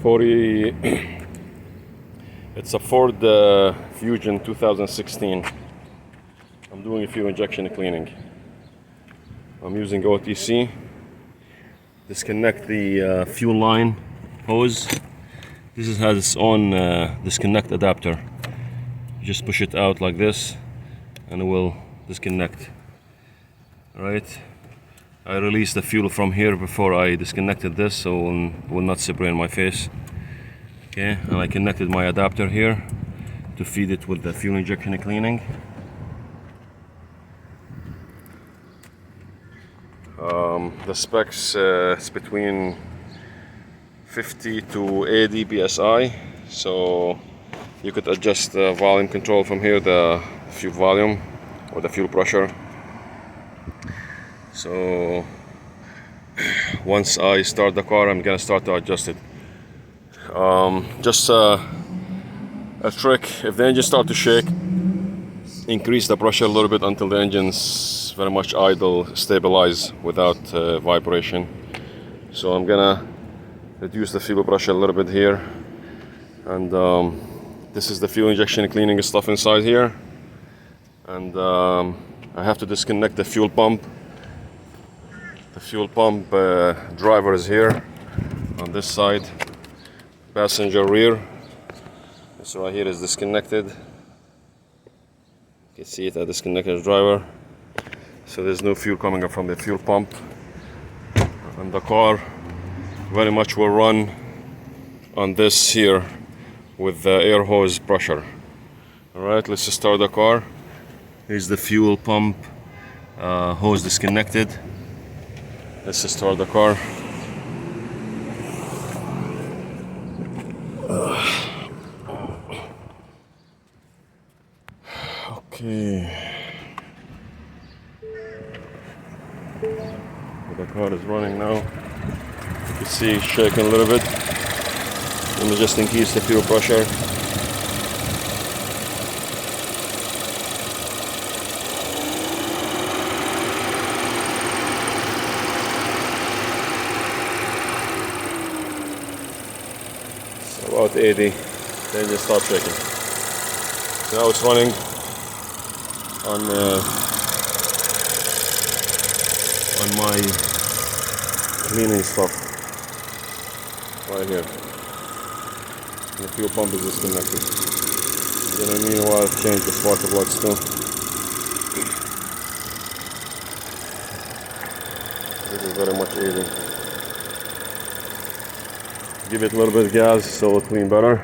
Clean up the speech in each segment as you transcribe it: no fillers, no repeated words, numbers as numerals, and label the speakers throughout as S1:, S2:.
S1: 40. It's a Ford Fusion 2016. I'm doing a fuel injection and cleaning. I'm using OTC. Disconnect the fuel line hose. This has its own disconnect adapter. You just push it out like this and it will disconnect. Alright, I released the fuel from here before I disconnected this, so it will not spray in my face. Okay, and I connected my adapter here to feed it with the fuel injection and cleaning. The specs is between 50 to 80 psi, so you could adjust the volume control from here, the fuel volume or the fuel pressure. So once I start the car, I'm gonna start to adjust it. Just a trick: if the engine starts to shake, increase the pressure a little bit until the engine's very much idle, stabilize without vibration. So I'm gonna reduce the fuel pressure a little bit here, and this is the fuel injection and cleaning stuff inside here. And I have to disconnect the fuel pump. The fuel pump driver is here on this side, passenger rear. This right here is disconnected. You can see it, I disconnected the driver. So there's no fuel coming up from the fuel pump. And the car very much will run on this here with the air hose pressure. Alright, let's just start the car. Here's the fuel pump hose disconnected. Let's just start the car. Okay. The car is running now. You can see it's shaking a little bit. Let me just increase the fuel pressure. About 80, then just start shaking. Now it's running on my cleaning stuff right here. And the fuel pump is disconnected. Then meanwhile change the spark plugs too. This is very much 80. Give it a little bit of gas so it'll clean better.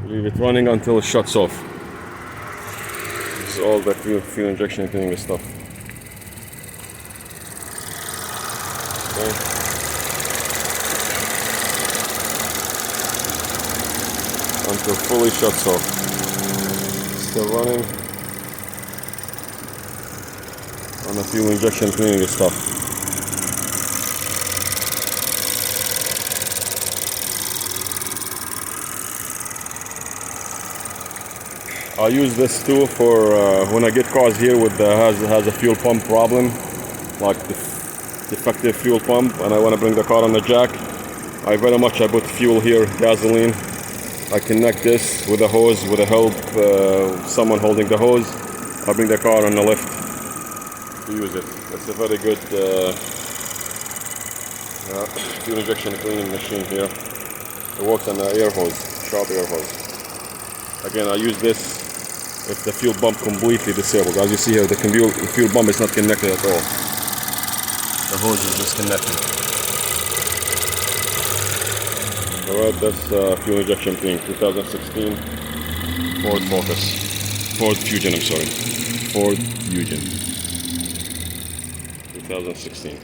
S1: Leave it running until it shuts off. This is all the fuel injection and cleaning stuff. Until fully shuts off. Still running on the fuel injection cleaning stuff. I use this too for when I get cars here with has a fuel pump problem, like the defective fuel pump, and I want to bring the car on the jack. I put fuel here, gasoline. I connect this with a hose, with the help someone holding the hose. I bring the car on the lift to use it. It's a very good fuel injection cleaning machine here. It works on the air hose, sharp air hose. Again, I use this if the fuel pump completely disabled. As you see here, the fuel pump is not connected at all. The hose is disconnected. Alright, that's fuel injection clean, 2016 Ford Fusion, I'm sorry. Ford Fusion, 2016.